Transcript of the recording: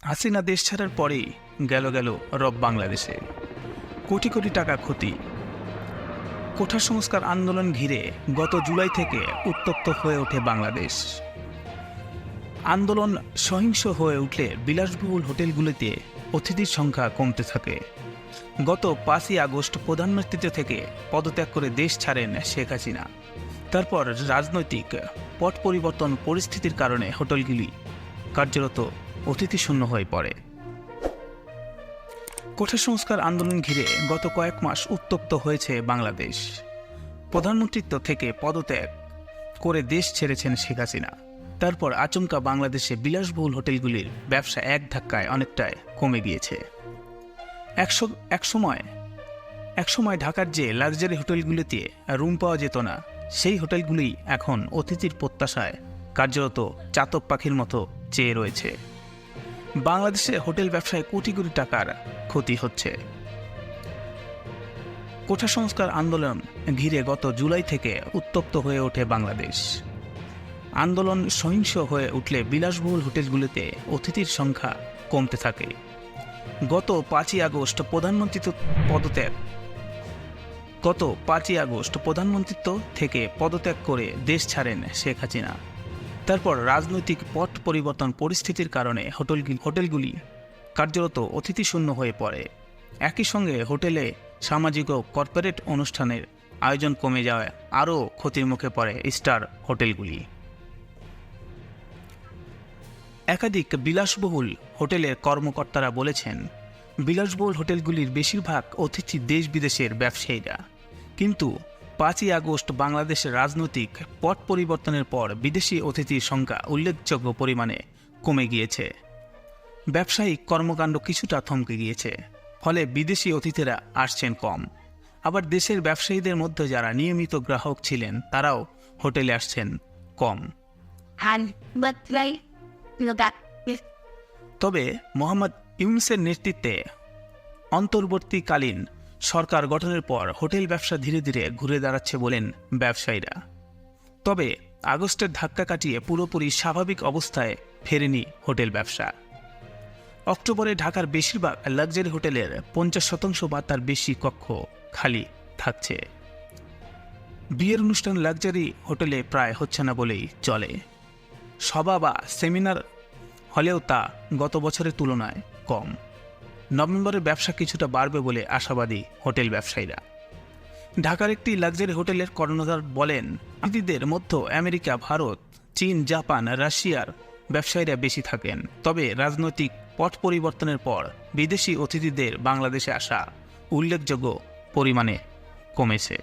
হাসিনা দেশ ছাড়ার পরেই গেল গেল রব বাংলাদেশে। কোটি কোটি টাকা ক্ষতি। কোঠা সংস্কার আন্দোলন ঘিরে গত জুলাই থেকে উত্তপ্ত হয়ে ওঠে বাংলাদেশ। আন্দোলন সহিংস হয়ে উঠলে বিলাসবহুল হোটেলগুলিতে অতিথির সংখ্যা কমতে থাকে। গত 5ই আগস্ট প্রধানমন্ত্রী থেকে পদত্যাগ করে দেশ ছাড়েন শেখ হাসিনা। তারপর রাজনৈতিক পট পরিবর্তন পরিস্থিতির কারণে হোটেলগুলি কার্যরত অতিথিশূন্য হয়ে পড়ে। কোঠা সংস্কার আন্দোলন ঘিরে গত কয়েক মাস উত্তপ্ত হয়েছে বাংলাদেশ। প্রধানমন্ত্রিত্ব থেকে পদত্যাগ করে দেশ ছেড়েছেন শেখ হাসিনা। তারপর আচমকা বাংলাদেশে বিলাসবহুল হোটেলগুলির ব্যবসা এক ধাক্কায় অনেকটাই কমে গিয়েছে। এক সময় ঢাকার যে লাক্সারি হোটেলগুলিতে রুম পাওয়া যেত না, সেই হোটেলগুলি এখন অতিথির প্রত্যাশায় কার্যরত চাতক পাখির মতো চেয়ে রয়েছে। বাংলাদেশে হোটেল ব্যবসায় কোটি কোটি টাকার ক্ষতি হচ্ছে। কোঠা সংস্কার আন্দোলন ঘিরে গত জুলাই থেকে উত্তপ্ত হয়ে ওঠে বাংলাদেশ। আন্দোলন সহিংস হয়ে উঠলে বিলাসবহুল হোটেলগুলিতে অতিথির সংখ্যা কমতে থাকে। গত 5ই আগস্ট প্রধানমন্ত্রিত্ব থেকে পদত্যাগ করে দেশ ছাড়েন শেখ হাসিনা। তারপর রাজনৈতিক পট পরিবর্তন পরিস্থিতির কারণে হোটেলগুলি কার্যরত অতিথিশূন্য হয়ে পড়ে। একই সঙ্গে হোটেলে সামাজিক ও কর্পোরেট অনুষ্ঠানের আয়োজন কমে যাওয়ায় আরও ক্ষতির মুখে পড়ে স্টার হোটেলগুলি। একাধিক বিলাসবহুল হোটেলের কর্মকর্তারা বলেছেন, বিলাসবহুল হোটেলগুলির বেশিরভাগ অতিথি দেশ বিদেশের ব্যবসায়ীরা। কিন্তু 5ই আগস্ট বাংলাদেশের রাজনৈতিক পট পরিবর্তনের পর বিদেশি অতিথির সংখ্যা উল্লেখযোগ্য পরিমাণে কমে গিয়েছে। ব্যবসায়িক কর্মকাণ্ড কিছুটা থমকে গিয়েছে, ফলে বিদেশি অতিথিরা আসছেন কম। আবার দেশের ব্যবসায়ীদের মধ্যে যারা নিয়মিত গ্রাহক ছিলেন তারাও হোটেলে আসছেন কম। তবে মোহাম্মদ ইউনূসের নেতৃত্বে অন্তর্বর্তীকালীন সরকার গঠনের পর হোটেল ব্যবসা ধীরে ধীরে ঘুরে দাঁড়াচ্ছে বলেন ব্যবসায়ীরা। তবে আগস্টের ধাক্কা কাটিয়ে পুরোপুরি স্বাভাবিক অবস্থায় ফেরেনি হোটেল ব্যবসা। অক্টোবরে ঢাকার বেশিরভাগ লাক্সারি হোটেলের 50% বা তার বেশি কক্ষ খালি থাকছে। বিয়ের অনুষ্ঠান লাক্সারি হোটেলে প্রায় হচ্ছে না বলেই চলে। সভা বা সেমিনার হলেও তা গত বছরের তুলনায় কম। নভেম্বরে ব্যবসা কিছুটা বাড়বে বলে আশাবাদী হোটেল ব্যবসায়ীরা। ঢাকার একটি লাক্সারি হোটেলের কর্ণধার বলেন, অতিথিদের মধ্যে আমেরিকা, ভারত, চীন, জাপান, রাশিয়ার ব্যবসায়ীরা বেশি থাকেন। তবে রাজনৈতিক পট পরিবর্তনের পর বিদেশি অতিথিদের বাংলাদেশে আসা উল্লেখযোগ্য পরিমাণে কমেছে।